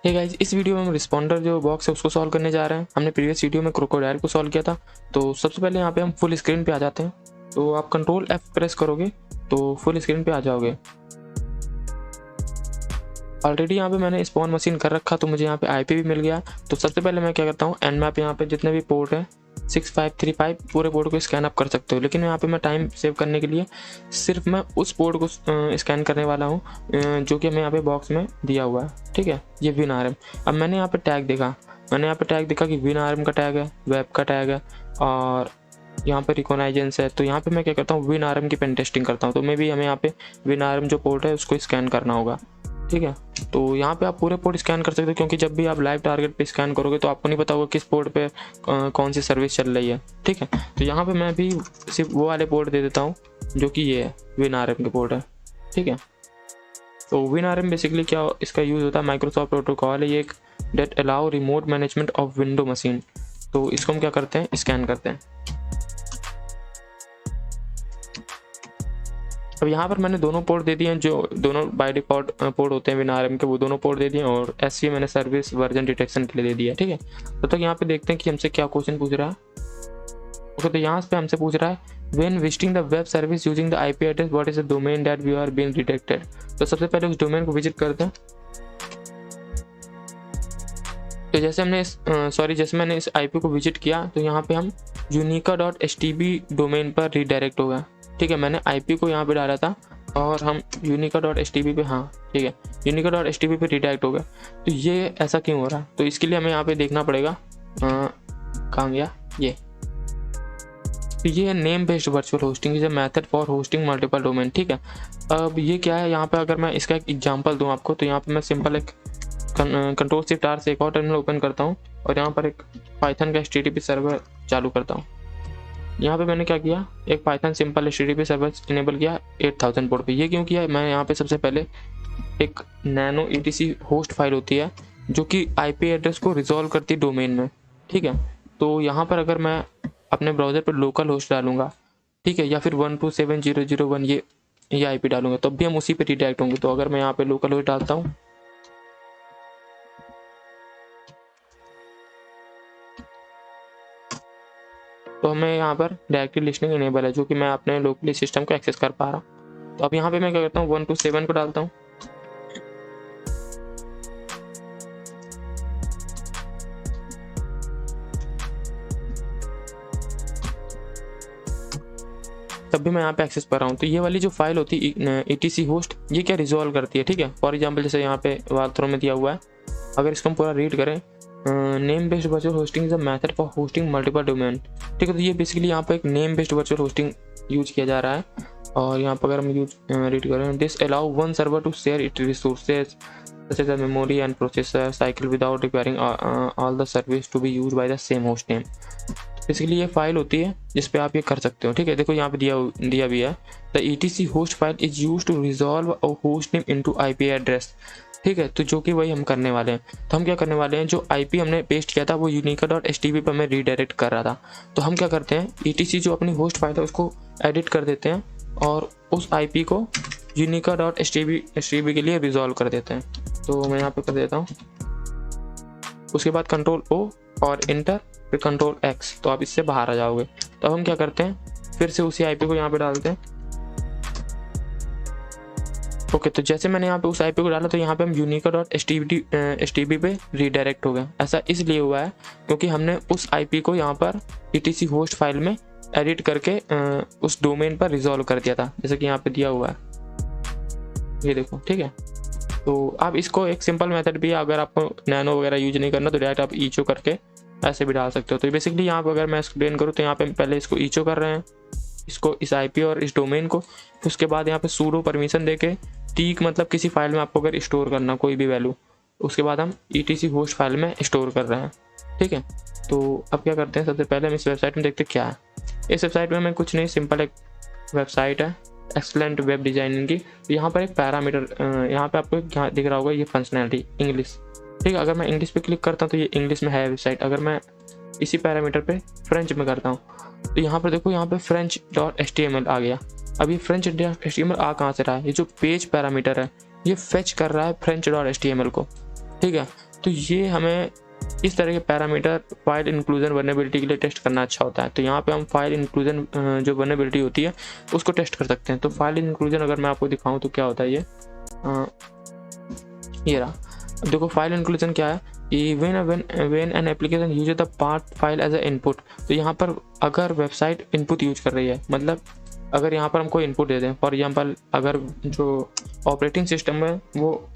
Hey guys, इस video में हम रिस्पॉन्डर जो बॉक्स है उसको सॉल्व करने जा रहे हैं। हमने प्रीवियस वीडियो में क्रोकोडाइल को सॉल्व किया था। तो सबसे पहले यहाँ पे हम फुल स्क्रीन पे आ जाते हैं। तो आप कंट्रोल F प्रेस करोगे तो फुल स्क्रीन पे आ जाओगे। ऑलरेडी यहाँ पे मैंने स्पॉन मशीन कर रखा तो मुझे यहाँ पे IP भी मिल गया। तो सबसे पहले मैं क्या करता हूँ, nmap यहाँ पे जितने भी पोर्ट है 6535 पूरे पोर्ट को स्कैन अप कर सकते हो। लेकिन यहाँ पे मैं टाइम सेव करने के लिए सिर्फ मैं उस पोर्ट को स्कैन करने वाला हूँ जो कि हमें यहाँ पे बॉक्स में दिया हुआ है। ठीक है, ये WinRM। अब मैंने यहाँ पे टैग देखा कि WinRM का टैग है, वेब का टैग है और यहाँ पे रिकॉग्नाइजेंस है। तो यहाँ पे मैं क्या करता हूँ, WinRM की पेन टेस्टिंग करता हूँ। तो मे भी हमें यहाँ पे WinRM जो पोर्ट है उसको स्कैन करना होगा। ठीक है, तो यहाँ पे आप पूरे पोर्ट स्कैन कर सकते हो, क्योंकि जब भी आप लाइव टारगेट पे स्कैन करोगे तो आपको नहीं पता होगा किस पोर्ट पे कौन सी सर्विस चल रही है। ठीक है, तो यहाँ पे मैं भी सिर्फ वो वाले पोर्ट दे देता हूँ जो कि ये है, WinRM के पोर्ट है। ठीक है, तो WinRM बेसिकली क्या इसका यूज़ होता है, माइक्रोसॉफ्ट प्रोटोकॉल है ये एक, that allow remote management of window machine. तो इसको हम क्या करते हैं, स्कैन करते हैं। अब यहाँ पर मैंने दोनों पोर्ट दे दिए हैं, जो दोनों बाय डिफॉल्ट पोर्ट होते हैं WinRM के, वो दोनों पोर्ट दे दिए और SC मैंने सर्विस वर्जन डिटेक्शन के लिए दे दिया। ठीक है, तो तक यहाँ पे देखते हैं कि हमसे क्या क्वेश्चन पूछ रहा है। ओके, तो यहाँ पे हमसे पूछ रहा है when visiting the web service using the IP address what is the domain that we are being detected. तो सबसे पहले उस डोमेन को विजिट करते हैं। तो जैसे मैंने इस IP को विजिट किया तो यहाँ पे हम unica.htb डोमेन पर रीडायरेक्ट हो गया। ठीक है, मैंने IP को यहाँ पे डाला था और हम unica.htb पे, हाँ ठीक है, unica.htb पे रीडायरेक्ट हो गया। तो ये ऐसा क्यों हो रहा है, तो इसके लिए हमें यहाँ पे देखना पड़ेगा। कहाँ गया ये, तो ये है name based virtual hosting is a method for hosting multiple domain. ठीक है, अब ये क्या है, यहाँ पे अगर मैं इसका एक एग्जांपल दूँ आपको, तो यहाँ पे मैं सिंपल एक Ctrl+Shift+R से एक और टर्मिनल ओपन करता हूँ और यहाँ पर एक पाइथन का HTTP सर्वर चालू करता हूँ। यहाँ पे मैंने क्या किया, एक Python simple HTTP server enable किया 8000 पोर्ट पे। ये क्यों किया, मैं यहाँ पे सबसे पहले एक nano etc होस्ट फाइल होती है जो कि IP एड्रेस को रिजॉल्व करती है डोमेन में। ठीक है, तो यहाँ पर अगर मैं अपने ब्राउज़र पर लोकल होस्ट डालूंगा, ठीक है, या फिर 127.0.0.1 ये IP डालूंगा, तब भी हम उसी पे रिडायरेक्ट होंगे। तो अगर मैं यहाँ पे लोकल होस्ट डालता हूँ तो हमें यहाँ पर डायरेक्टली लिस्टिंग इनेबल है, जो कि मैं अपने लोकली सिस्टम को एक्सेस कर पा रहा हूँ। तो अब यहाँ पे मैं क्या करता हूँ, 127 को डालता हूँ। तब भी मैं यहाँ पे एक्सेस कर रहा हूँ। तो ये वाली जो फाइल होती है etc होस्ट, ये क्या रिजॉल्व करती है। ठीक है, फॉर एग्जाम्पल जैसे यहाँ पे वालथ्रो में दिया हुआ है, अगर इसको हम पूरा रीड करें, name based virtual hosting is a method for hosting multiple domain. ठीक है, तो ये बेसिकली यहाँ पे एक name based virtual hosting use किया जा रहा है। और यहाँ पर अगर हम रीड करें, this allow one server to share it resources such as the memory and processor cycle without requiring all the service to be used by the same host name। Basically ये फाइल होती है जिस पे आप ये कर सकते हो। ठीक है, देखो यहाँ पे दिया भी है, the etc host file is use to resolve a host name into IP address. ठीक है, तो जो कि वही हम करने वाले हैं। तो हम क्या करने वाले हैं, जो IP हमने पेस्ट किया था वो unica.htb पर हमें रीडायरेक्ट कर रहा था। तो हम क्या करते हैं, etc जो अपनी होस्ट फाइल है उसको एडिट कर देते हैं और उस IP को unica.htb के लिए रिजॉल्व कर देते हैं। तो मैं यहाँ पे कर देता हूँ, उसके बाद Ctrl+O और इंटर, फिर Ctrl+X, तो आप इससे बाहर आ जाओगे। तो अब हम क्या करते हैं, फिर से उसी IP को यहाँ पे डालते हैं। ओके, तो जैसे मैंने यहाँ पे उस IP को डाला तो यहाँ पे हम unica.htb पे रीडायरेक्ट हो गए। ऐसा इसलिए हुआ है क्योंकि हमने उस IP को यहाँ पर etc होस्ट फाइल में एडिट करके उस डोमेन पर रिजॉल्व कर दिया था, जैसे कि यहाँ पे दिया हुआ है, ये देखो। ठीक है, तो आप इसको एक सिंपल मेथड भी है, अगर आपको नैनो वगैरह यूज नहीं करना तो डायरेक्ट आप ईचो करके ऐसे भी डाल सकते हो। तो बेसिकली यहाँ पर अगर मैं एक्सप्लेन करूँ तो यहाँ पे पहले इसको ईचो कर रहे हैं, इसको इस IP और इस डोमेन को, फिर उसके बाद यहाँ पे सूडो परमिशन देके टीक, मतलब किसी फाइल में आपको अगर स्टोर करना कोई भी वैल्यू, उसके बाद हम etc होस्ट फाइल में स्टोर कर रहे हैं। ठीक है, तो अब क्या करते हैं, सबसे पहले हम इस वेबसाइट में देखते हैं क्या है। इस वेबसाइट में हमें कुछ नहीं, सिंपल एक वेबसाइट है एक्सलेंट वेब डिजाइनिंग की। तो यहाँ पर एक पैरामीटर, यहाँ पे आपको यहाँ दिख रहा होगा, ये फंक्शनैलिटी इंग्लिश। ठीक है, अगर मैं इंग्लिश पे क्लिक करता हूँ तो ये इंग्लिश में है वेबसाइट। अगर मैं इसी पैरामीटर पे फ्रेंच में करता हूँ तो यहाँ पर देखो, यहाँ पे french.html आ गया। अब ये french.html आ कहाँ से रहा है, ये जो पेज पैरामीटर है ये फेच कर रहा है french.html को। ठीक है। तो ये हमें इस तरह के पैरामीटर फाइल इंक्लूजन वल्नरेबिलिटी के लिए टेस्ट करना अच्छा होता है। तो यहाँ पे हम फाइल इंक्लूजन जो वल्नरेबिलिटी होती है उसको टेस्ट कर सकते हैं। तो फाइल इंक्लूजन अगर मैं आपको दिखाऊं तो क्या होता है ये रहा। देखो फाइल इंक्लूजन क्या है, when an application use the part file as a input. तो यहाँ पर अगर वेबसाइट इनपुट यूज कर रही है, मतलब अगर यहाँ पर हम कोई इनपुट दे दें, फॉर एग्जांपल अगर जो ऑपरेटिंग सिस्टम है वो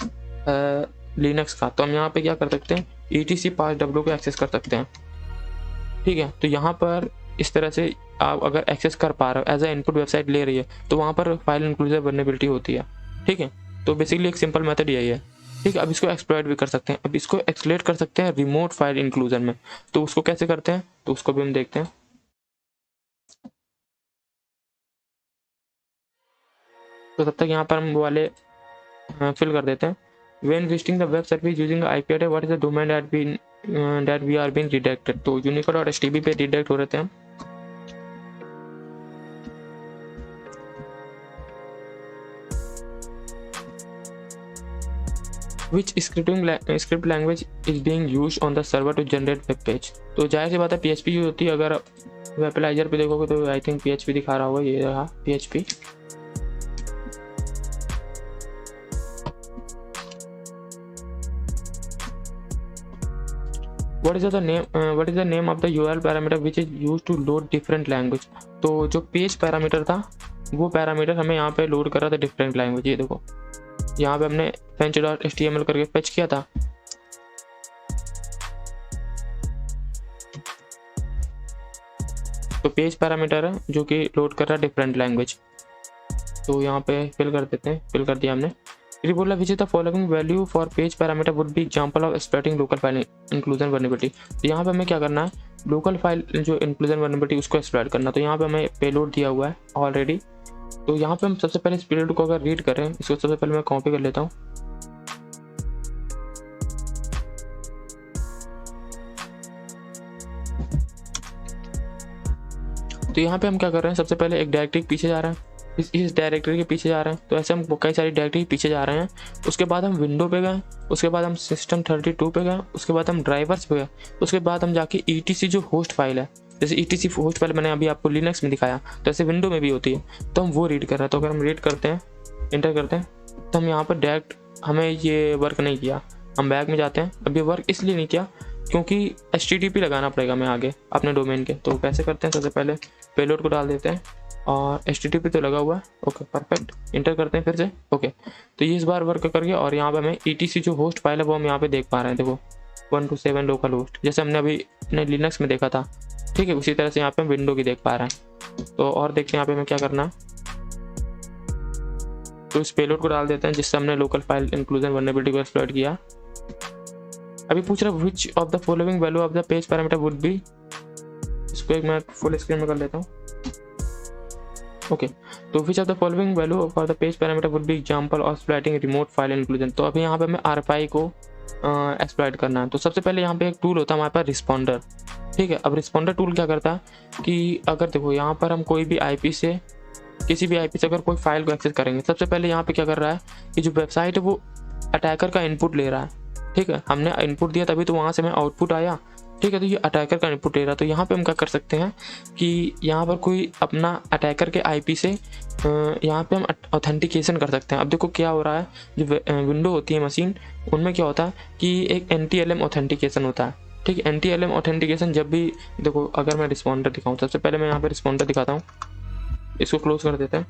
लिनक्स का, तो हम यहाँ पे क्या कर सकते हैं, etc passw को एक्सेस कर सकते हैं। ठीक है। तो यहाँ पर इस तरह से आप अगर एक्सेस कर पा रहे हो, एज ए इनपुट वेबसाइट ले रही है, तो वहाँ पर फाइल इंक्लूजन वल्नरेबिलिटी होती है। ठीक है। तो बेसिकली एक सिंपल मेथड यही है। ठीक है। अब इसको एक्सप्लॉइट भी कर सकते हैं। अब इसको एक्सप्लॉइट कर सकते हैं रिमोट फाइल इंक्लूजन में। तो उसको कैसे करते हैं, तो उसको भी हम देखते हैं। तो तब तक यहाँ पर हम वो वाले फिल कर देते हैं। When visiting the web service using the IP address, what is the domain that we are being redirected? तो unicode और HTTP पे redirect हो रहे थे हम। Which script language is being used on the server to generate web page? तो जाहिर सी बात है PHP यूज होती है। अगर वेबलाइजर पे देखोगे तो आई थिंक PHP दिखा रहा होगा, ये रहा PHP। What is the name of the URL parameter which is used to load different language? तो जो पेज पैरामीटर था वो पैरामीटर हमें यहाँ पे लोड कर रहा था डिफरेंट लैंग्वेज। ये देखो यहाँ पे हमने fetch.html करके फेच किया था। तो पेज पैरामीटर है जो कि लोड कर रहा है डिफरेंट लैंग्वेज। तो यहाँ पे फिल कर देते हैं, फिल कर दिया हमने। फिर बोला which is the following value for page parameter would be example of exploiting local file inclusion vulnerability. तो यहाँ पे हमें क्या करना है, लोकल फाइल जो इंक्लूजन वल्नरेबिलिटी उसको एक्सप्लॉइट करना। तो यहाँ पे हमें पेलोड दिया हुआ है ऑलरेडी। तो यहाँ पे हम सबसे पहले इस पेलोड को अगर रीड करें, इसको सबसे पहले मैं कॉपी कर लेता हूँ। तो यहाँ पे हम क्या कर रहे हैं, सबसे पहले एक डायरेक्टरी पीछे जा रहे हैं, इस डायरेक्टरी के पीछे जा रहे हैं। तो ऐसे हम कई सारी डायरेक्टरी पीछे जा रहे हैं। उसके बाद हम विंडो पे गए, उसके बाद हम सिस्टम 32 पे गए, उसके बाद हम ड्राइवर्स पे गए, उसके बाद हम जाके ETC जो होस्ट फाइल है, जैसे ETC होस्ट फाइल मैंने अभी आपको लिनक्स में दिखाया, तो ऐसे विंडो में भी होती है, तो हम वो रीड कर रहे हैं। तो अगर हम रीड करते हैं, इंटर करते हैं, तो हम यहाँ पर डायरेक्ट हमें ये वर्क नहीं किया। हम बैक में जाते हैं। अब ये वर्क इसलिए नहीं किया क्योंकि HTTP लगाना पड़ेगा हमें आगे अपने डोमेन के। तो कैसे करते हैं, सबसे पहले पेलोड को डाल देते हैं और HTTP तो लगा हुआ है। ओके परफेक्ट, इंटर करते हैं फिर से। ओके तो ये इस बार वर्क कर गया और यहाँ पे हमें ETC जो होस्ट फाइल है वो हम यहाँ पे देख पा रहे हैं। देखो 127 लोकल होस्ट, जैसे हमने अभी अपने लिनक्स में देखा था। ठीक है, उसी तरह से यहाँ पे हम विंडो की देख पा रहे हैं। तो और देखते हैं यहाँ पे हमें क्या करना है। तो इस पेलोड को डाल देते हैं जिससे हमने लोकल फाइल इंक्लूजन वल्नरेबिलिटी को एक्सप्लॉइट किया। अभी पूछ रहा है which of the following value of the page parameter would be. इसको एक मैं फुल स्क्रीन में कर लेता हूँ। ओके तो which of the following value for the page parameter would be example of exploiting remote file inclusion. तो अभी यहाँ पे हमें RFI को एक्सप्लॉइट करना है। तो सबसे पहले यहाँ पे एक टूल होता है हमारे पास रिस्पॉन्डर। ठीक है, अब रिस्पॉन्डर टूल क्या करता है कि अगर देखो यहाँ पर हम कोई भी IP से, किसी भी IP से अगर कोई फाइल को एक्सेस करेंगे, सबसे पहले यहाँ पे क्या कर रहा है कि जो वेबसाइट है वो अटैकर का इनपुट ले रहा है। ठीक है, हमने इनपुट दिया तभी तो वहाँ से हमें आउटपुट आया। ठीक है, तो ये अटैकर का इनपुट ले रहा है। तो यहाँ पे हम क्या कर सकते हैं कि यहाँ पर कोई अपना अटैकर के IP से यहाँ पे हम ऑथेंटिकेशन कर सकते हैं। अब देखो क्या हो रहा है, जो विंडो होती है मशीन, उनमें क्या होता है कि एक NTLM ऑथेंटिकेशन होता है। ठीक है, NTLM ऑथेंटिकेशन जब भी देखो, अगर मैं रिस्पॉन्डर दिखाऊँ, सबसे पहले मैं यहाँ पे रिस्पॉन्डर दिखाता हूँ। इसको क्लोज कर देते हैं।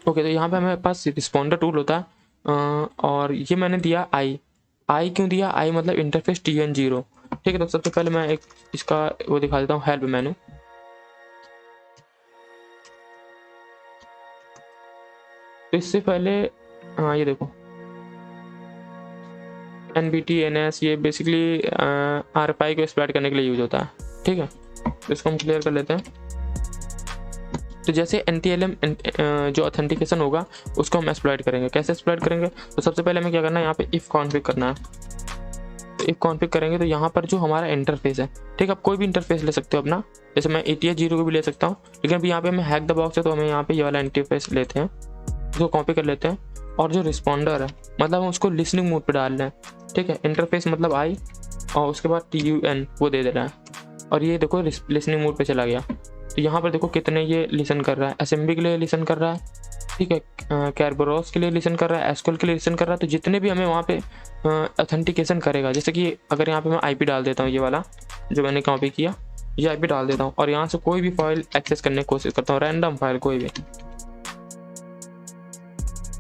ओके तो यहाँ पे हमारे पास रिस्पॉन्डर टूल होता है और ये मैंने दिया आई क्यों दिया, आई मतलब इंटरफेस TN0। ठीक है, तो सबसे पहले मैं एक इसका वो दिखा देता हूँ, हेल्प मेनू। तो इससे पहले हाँ ये देखो NBT NS, ये बेसिकली RFI को एक्सप्लॉइट करने के लिए यूज होता है। ठीक है, तो इसको हम क्लियर कर लेते हैं। तो जैसे NTLM जो ऑथेंटिकेशन होगा उसको हम एक्सप्लॉइट करेंगे। कैसे एक्सप्लॉइट करेंगे, तो सबसे पहले हमें क्या करना है, यहाँ पे इफ कॉन्फिग करना है। तो इफ कॉन्फिग करेंगे तो यहाँ पर जो हमारा इंटरफेस है, ठीक है, आप कोई भी इंटरफेस ले सकते हो अपना, जैसे मैं ATH0 को भी ले सकता हूँ, लेकिन अभी यहाँ पे हमें हैक द बॉक्स है तो हमें यहाँ पे ये वाला इंटरफेस लेते हैं। इसको कॉपी कर लेते हैं और जो रिस्पॉन्डर है मतलब हम उसको लिसनिंग मोड पे डाल रहे हैं, ठीक है। इंटरफेस मतलब आई और उसके बाद TUN वो दे रहा है और ये देखो लिसनिंग मोड पे चला गया। तो यहाँ पर देखो कितने ये लिसन कर रहा है, असेंबली के लिए लिसन कर रहा है, ठीक है, कैरबरोस के लिए लिसन कर रहा है, एसक्यूएल के लिए लिसन कर रहा है। तो जितने भी हमें वहाँ पे ऑथेंटिकेशन करेगा, जैसे कि अगर यहाँ पे मैं IP डाल देता हूँ, ये वाला जो मैंने कॉपी किया ये IP डाल देता हूँ और यहाँ से कोई भी फाइल एक्सेस करने की कोशिश करता हूँ, रैंडम फाइल कोई भी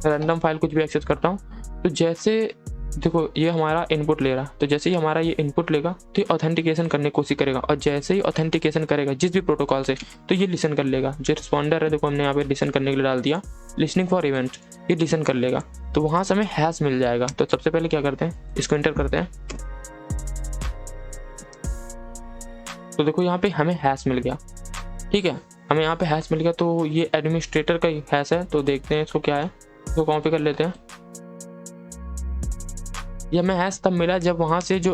रैंडम फाइल कुछ भी एक्सेस करता हूँ, तो जैसे देखो ये हमारा इनपुट ले रहा, तो जैसे ही हमारा ये इनपुट लेगा तो ये ऑथेंटिकेशन करने की कोशिश करेगा और जैसे ही ऑथेंटिकेशन करेगा जिस भी प्रोटोकॉल से, तो ये लिसन कर लेगा। जो रिस्पॉन्डर है देखो हमने यहाँ पे लिसन करने के लिए डाल दिया, लिसनिंग फॉर इवेंट, ये लिसन कर लेगा। तो वहाँ से हमें हैश मिल जाएगा। तो सबसे पहले क्या करते हैं, इसको इंटर करते हैं। तो देखो यहाँ पे हमें हैश मिल गया, ठीक है, हमें यहाँ पे हैश मिल गया। तो ये एडमिनिस्ट्रेटर का ही हैश है, तो देखते हैं इसको क्या है, इसको कॉपी कर लेते हैं। ये हमें हैश तब मिला जब वहाँ से जो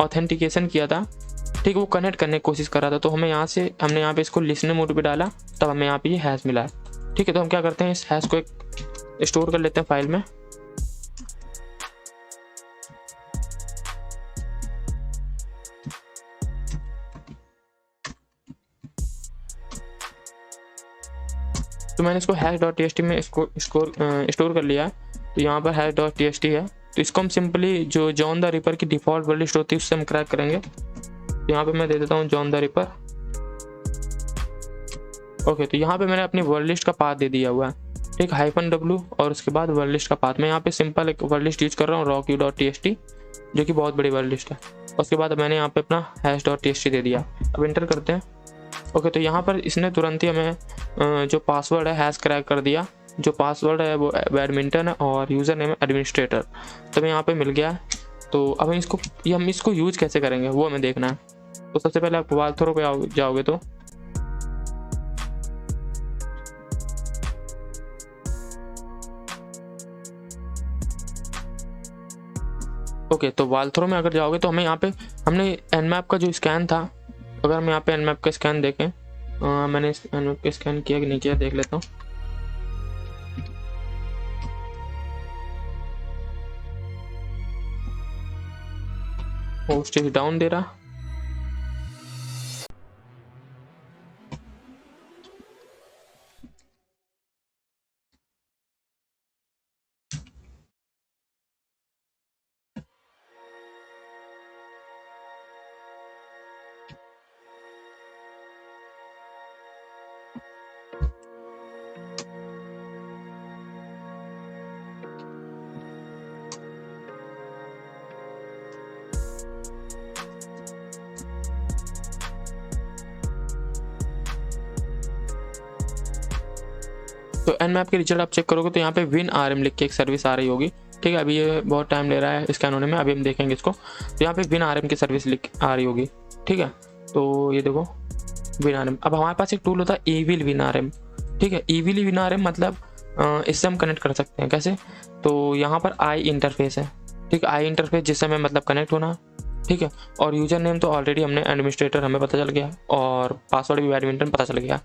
ऑथेंटिकेशन किया था, ठीक, वो कनेक्ट करने की कोशिश कर रहा था। तो हमें यहाँ से हमने यहाँ पे इसको लिसनिंग मोड पे डाला, तब हमें यहाँ पे ये हैश मिला है, ठीक है। तो हम क्या करते हैं, इस हैश को एक स्टोर कर लेते हैं फाइल में। तो मैंने इसको hash.txt में इसको स्टोर कर लिया है। तो यहाँ पर hash.txt है, तो इसको हम सिंपली जो जॉन द रिपर की डिफ़ॉल्ट वर्ड लिस्ट होती है उससे हम क्रैक करेंगे। तो यहाँ पे मैं दे देता हूँ जॉन द रिपर। ओके, तो यहाँ पे मैंने अपनी वर्ड लिस्ट का पाथ दे दिया हुआ है, ठीक, -w और उसके बाद वर्ड लिस्ट का पाथ। मैं यहाँ पे सिंपल एक वर्ड लिस्ट यूज कर रहा हूँ rock.txt, जो कि बहुत बड़ी वर्ड लिस्ट है। उसके बाद मैंने यहाँ पे अपना hash.txt दे दिया। अब इंटर करते हैं। ओके, तो यहाँ पर इसने तुरंत ही हमें जो पासवर्ड है हैश क्रैक कर दिया। जो पासवर्ड है वो बैडमिंटन है और यूज़र नेम है एडमिनिस्ट्रेटर। तो हमें यहाँ पे मिल गया है। तो अब हम इसको यूज़ कैसे करेंगे वो हमें देखना है। तो सबसे पहले आप वाल्थरो पे जाओगे तो ओके, तो वाल्थरो में अगर जाओगे तो हमें यहाँ पे हमने nmap का जो स्कैन था, अगर हम यहाँ पे nmap का स्कैन देखें, मैंने nmap का स्कैन किया कि नहीं किया देख लेता हूँ। होस्ट इज डाउन दे रहा। तो nmap के रिजल्ट आप चेक करोगे तो यहाँ पे WinRM लिख के एक सर्विस आ रही होगी, ठीक है। अभी ये बहुत टाइम ले रहा है स्कैन होने में, अभी हम देखेंगे इसको। तो यहाँ पे WinRM की सर्विस लिख आ रही होगी, ठीक है। तो ये देखो WinRM। अब हमारे पास एक टूल होता है Evil WinRM, ठीक है। Evil WinRM मतलब इससे हम कनेक्ट कर सकते हैं कैसे। तो यहाँ पर आई इंटरफेस है, ठीक है, आई इंटरफेस जिससे हमें मतलब कनेक्ट होना, ठीक है। और यूजर नेम तो ऑलरेडी हमने एडमिनिस्ट्रेटर हमें पता चल गया और पासवर्ड भी बैडमिंटन पता चल गया।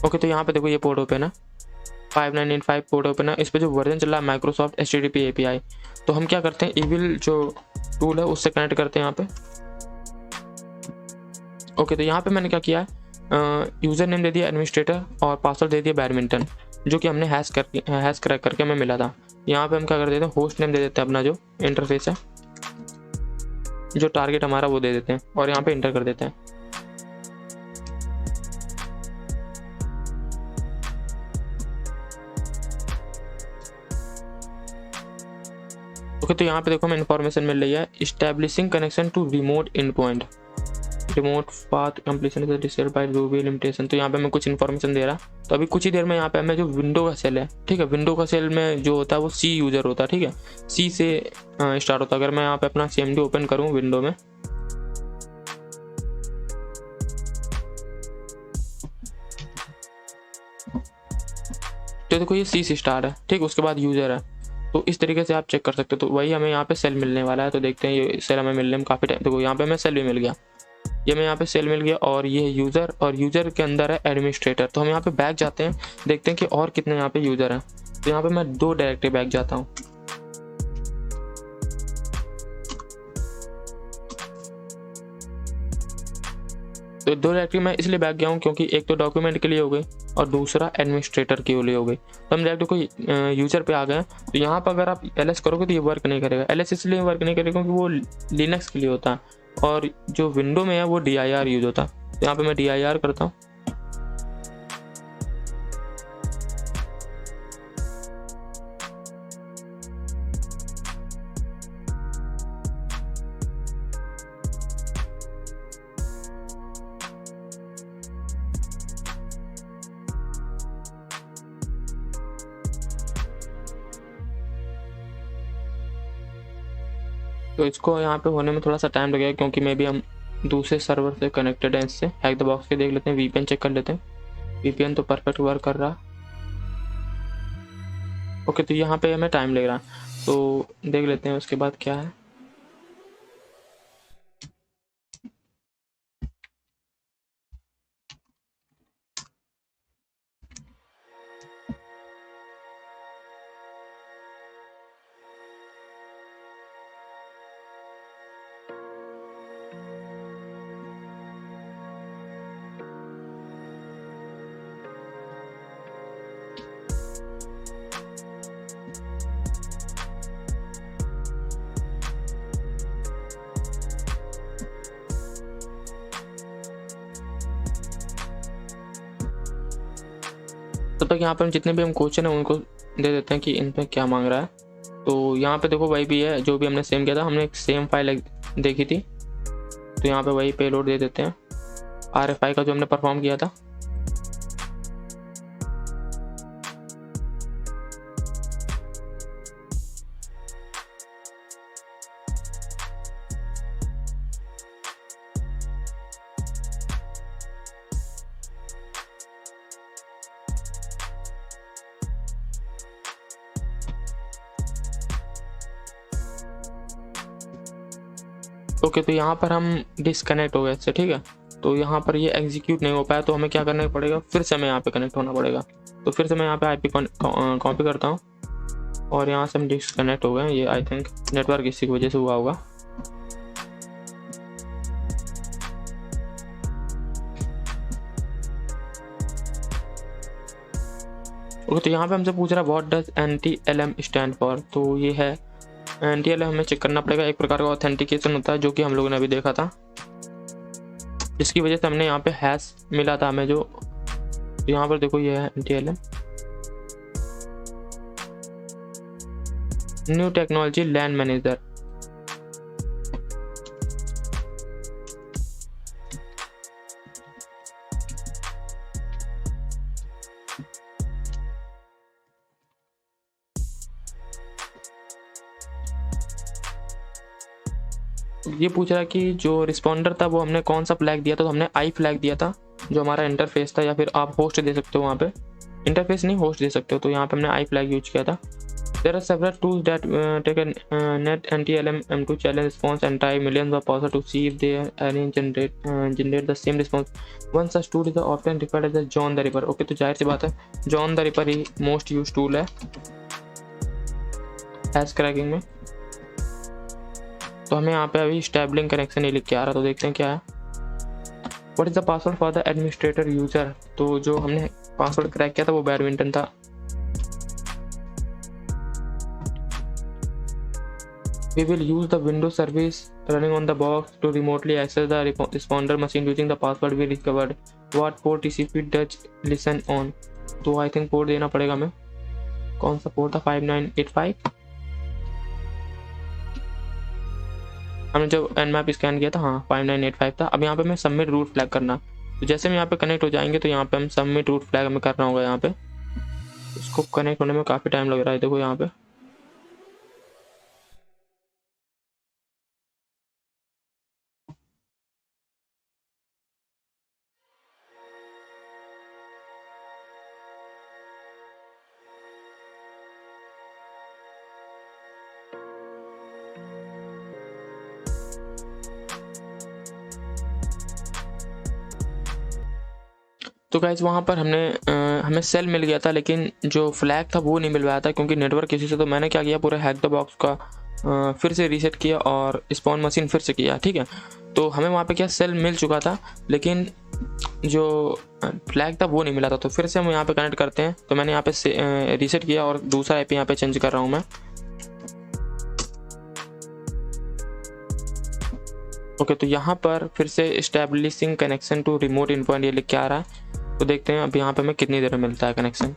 ओके, तो यहाँ पे देखो ये पोर्ट ओपन है, 5985 पोर्ट ओपन है। इस पे जो वर्जन चल रहा है माइक्रोसॉफ्ट HTTP API। तो हम क्या करते हैं, ईविल जो टूल है उससे कनेक्ट करते हैं यहाँ पे। ओके, तो यहाँ पे मैंने क्या किया है, यूज़र नेम दे दिया एडमिनिस्ट्रेटर और पासवर्ड दे दिया बैडमिंटन, जो कि हमने हैश क्रैक करके हमें मिला था। यहाँ पे हम क्या कर देते हैं, होस्ट नेम दे देते हैं अपना जो इंटरफेस है, जो टारगेट हमारा वो दे देते हैं और यहाँ पे इंटर कर देते हैं। ओके, तो यहाँ पे देखो हमें इन्फॉर्मेशन मिल रही है, establishing connection to remote end point, remote path completion is disabled by Ruby limitation. तो यहाँ पे हमें कुछ इन्फॉर्मेशन दे रहा। तो अभी कुछ ही देर में यहाँ पे हमें जो विंडो का सेल है, ठीक है, विंडो का सेल में जो होता है वो सी यूजर होता है, ठीक है, सी से स्टार्ट होता है। अगर मैं यहाँ पे अपना CMD ओपन करूँ विंडो में, तो देखो ये सी से स्टार्ट है, ठीक, उसके बाद यूजर है। तो इस तरीके से आप चेक कर सकते हो। तो वही हमें यहाँ पे सेल मिलने वाला है। तो देखते हैं ये सेल हमें मिलने में काफ़ी टाइम, देखो यहाँ पे हमें सेल भी मिल गया। ये हमें यहाँ पे सेल मिल गया और ये है यूज़र, और यूज़र के अंदर है एडमिनिस्ट्रेटर। तो हम यहाँ पे बैक जाते हैं, देखते हैं कि और कितने यहाँ पे यूज़र हैं। तो यहाँ पे मैं 2 डायरेक्टरी बैक जाता हूँ। तो 2 डायरेक्टरी मैं इसलिए बैक गया हूँ क्योंकि एक तो डॉक्यूमेंट के लिए हो गई और दूसरा एडमिनिस्ट्रेटर के लिए हो गई। तो हम डायरेक्ट कोई यूज़र पे आ गए। तो यहाँ पर अगर आप ls करोगे तो ये वर्क नहीं करेगा। ls इसलिए वर्क नहीं करेगा क्योंकि वो लिनक्स के लिए होता है और जो विंडो में है वो dir यूज होता है। तो यहाँ पे मैं dir करता हूँ। तो इसको यहाँ पे होने में थोड़ा सा टाइम लगेगा क्योंकि मे भी हम दूसरे सर्वर से कनेक्टेड हैं। इससे हैक द बॉक्स के देख लेते हैं, VPN चेक कर लेते हैं। VPN तो परफेक्ट वर्क कर रहा। ओके, तो यहाँ पे हमें टाइम लग रहा, तो देख लेते हैं उसके बाद क्या है। तब तक यहाँ पे हम जितने भी हम क्वेश्चन है उनको दे देते हैं कि इन पे क्या मांग रहा है। तो यहाँ पे देखो वही भी है जो भी हमने सेम किया था, हमने एक सेम फाइल देखी थी। तो यहाँ पे वही पेलोड दे देते हैं RFI का जो हमने परफॉर्म किया था। ओके, तो यहाँ पर हम डिसकनेक्ट हो गए इससे, ठीक है। तो यहाँ पर ये एग्जीक्यूट नहीं हो पाया, तो हमें क्या करना पड़ेगा, फिर से हमें यहाँ पे कनेक्ट होना पड़ेगा। तो फिर से मैं यहाँ पे IP कॉपी करता हूँ और यहाँ से हम डिसकनेक्ट हो गए। ये आई थिंक नेटवर्क इसी की वजह से हुआ होगा। ओके, तो यहाँ पे हमसे पूछ रहा है what does NTLM stand for. तो ये है NTLM, हमें चेक करना पड़ेगा। एक प्रकार का ऑथेंटिकेशन होता है जो कि हम लोगों ने अभी देखा था, जिसकी वजह से हमने यहाँ पे हैश मिला था हमें जो। तो यहाँ पर देखो ये है NTLM, new technology land manager. ये पूछ रहा है कि जो रिस्पॉन्डर था वो हमने कौन सा फ्लैग दिया था। तो हमने आई फ्लैग दिया था जो हमारा इंटरफेस था, या फिर आप होस्ट दे सकते हो, वहाँ पे इंटरफेस नहीं होस्ट दे सकते हो। तो यहाँ पे हमने आई फ्लैग यूज किया था। There are several tools that take a net NTLM to challenge response and try millions of passwords to see if they generate the same response. One such tool is often referred as the John the Ripper. Okay, तो जाहिर सी बात है John the Ripper he most used tool है hash cracking में। तो हमें यहाँ पे अभी स्टेबलिंग कनेक्शन ही लिख के आ रहा, तो देखते हैं क्या है। What is the password for the administrator user? तो जो हमने पासवर्ड क्रैक किया था वो बैडमिंटन था। We will use the Windows service running on the box to remotely access the responder machine using the password we discovered. What port TCP does listen on? तो I think port देना पड़ेगा हमें। कौन सा port था? 5985। हमने जब nmap scan किया था, हाँ 5985 था। अब यहाँ पे मैं सबमिट रूट फ्लैग करना। तो जैसे हम यहाँ पे कनेक्ट हो जाएंगे तो यहाँ पे हम सबमिट रूट फ्लैग हमें करना होगा। यहाँ पे उसको कनेक्ट होने में काफ़ी टाइम लग रहा है। देखो यहाँ पे तो गाइज वहाँ पर हमें सेल मिल गया था, लेकिन जो फ्लैग था वो नहीं मिल पाया था क्योंकि नेटवर्क इश्यू से। तो मैंने क्या किया, पूरा हैक द बॉक्स का फिर से रीसेट किया और स्पॉन मशीन फिर से किया, ठीक है। तो हमें वहाँ पे क्या सेल मिल चुका था, लेकिन जो फ्लैग था वो नहीं मिला था। तो फिर से हम यहाँ पे कनेक्ट करते हैं। तो मैंने यहाँ पे रीसेट किया और दूसरा IP यहाँ पे चेंज कर रहा हूँ मैं। ओके, तो यहाँ पर फिर से establishing connection to remote end point ये लिख के आ रहा है। तो देखते हैं अब यहाँ पे हमें कितनी देर में मिलता है कनेक्शन।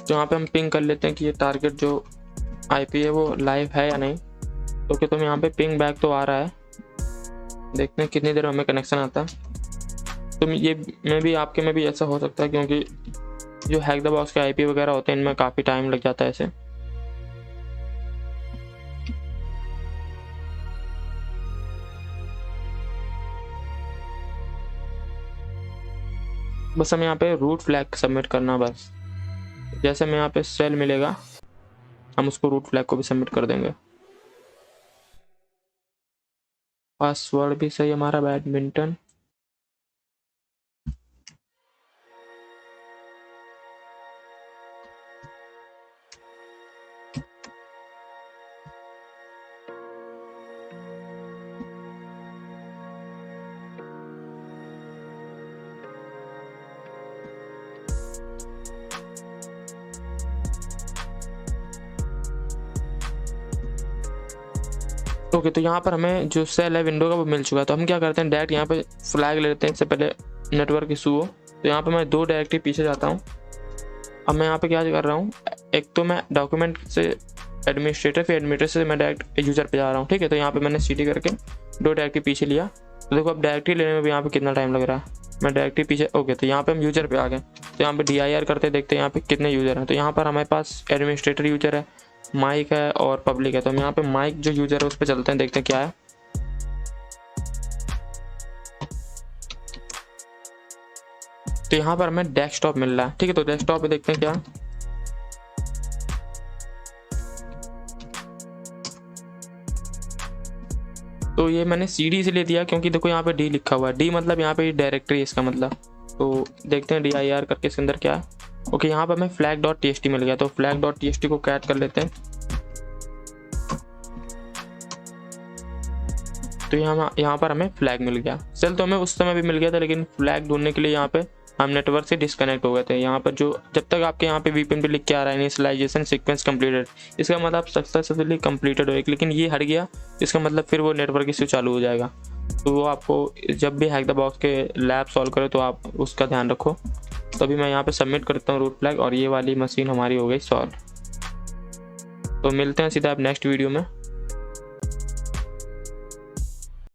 तो यहाँ पे हम पिंग कर लेते हैं कि ये टारगेट जो IP है वो लाइव है या नहीं। ओके, तो यहाँ पे पिंग बैक तो आ रहा है, देखते हैं कितनी देर में हमें कनेक्शन आता है। तो ये में भी आपके में भी ऐसा हो सकता है क्योंकि जो हैक द बॉक्स के IP वगैरह होते हैं इनमें काफ़ी टाइम लग जाता है ऐसे। बस हमें यहाँ पे रूट फ्लैग सबमिट करना, बस जैसे हमें यहाँ पे सेल मिलेगा हम उसको रूट फ्लैग को भी सबमिट कर देंगे। पासवर्ड भी सही हमारा, बैडमिंटन। ओके, तो यहाँ पर हमें जो सेल है विंडो का वो मिल चुका है। तो हम क्या करते हैं, डायरेक्ट यहाँ पे फ्लैग ले लेते हैं, इससे पहले नेटवर्क इशू हो। तो यहाँ पे मैं 2 डायरेक्टली पीछे जाता हूँ। अब मैं यहाँ पे क्या कर रहा हूँ, एक तो मैं डॉक्यूमेंट से एडमिनिस्ट्रेटर, फिर एडमिनिस्ट्रेटर से मैं डायरेक्ट यूजर पे जा रहा हूँ, ठीक है। तो यहाँ पे मैंने CD करके 2 डायरेक्टली पीछे लिया। तो देखो अब डायरेक्टली लेने में भी यहाँ पे कितना टाइम लग रहा है। मैं डायरेक्टली पीछे, ओके, तो यहाँ पे हम यूजर पे आ गए। तो यहाँ पे DIR करते देखते हैं यहाँ पे कितने यूजर हैं। तो यहाँ पर हमारे पास एडमिनिस्ट्रेटर यूजर है, माइक है और पब्लिक है। तो हम यहाँ पे माइक जो यूजर है उस पर चलते हैं, देखते हैं क्या है। तो यहाँ पर हमें डेस्कटॉप मिल रहा है, ठीक है। तो डेस्कटॉप पे देखते हैं क्या। तो ये मैंने CD से ले दिया क्योंकि देखो यहाँ पे D लिखा हुआ है, D मतलब यहाँ पे डायरेक्टरी है इसका मतलब। तो देखते हैं DIR करके इसके अंदर क्या है। ओके, यहाँ पर हमें flag.txt मिल गया। तो flag.txt को कैट कर लेते हैं। तो यहाँ पर हमें फ्लैग मिल गया। चल, तो हमें उस समय भी मिल गया था, लेकिन फ्लैग ढूंढने के लिए यहाँ पे हम नेटवर्क से डिस्कनेक्ट हो गए थे। यहाँ पर जो जब तक आपके यहाँ पे VPN पे लिख के आ रहा है इनिशियलाइजेशन सीक्वेंस कंप्लीटेड, इसका मतलब सक्सेसफुली कंप्लीटेड हो, लेकिन ये हट गया, इसका मतलब फिर वो नेटवर्क इश्यू चालू हो जाएगा। तो वो आपको जब भी हैक द बॉक्स के लैब सॉल्व करो तो आप उसका ध्यान रखो। तो अभी मैं यहाँ पे सबमिट करता हूँ रूट फ्लैग और ये वाली मशीन हमारी हो गई सॉल्व। तो मिलते हैं सीधा आप नेक्स्ट वीडियो में।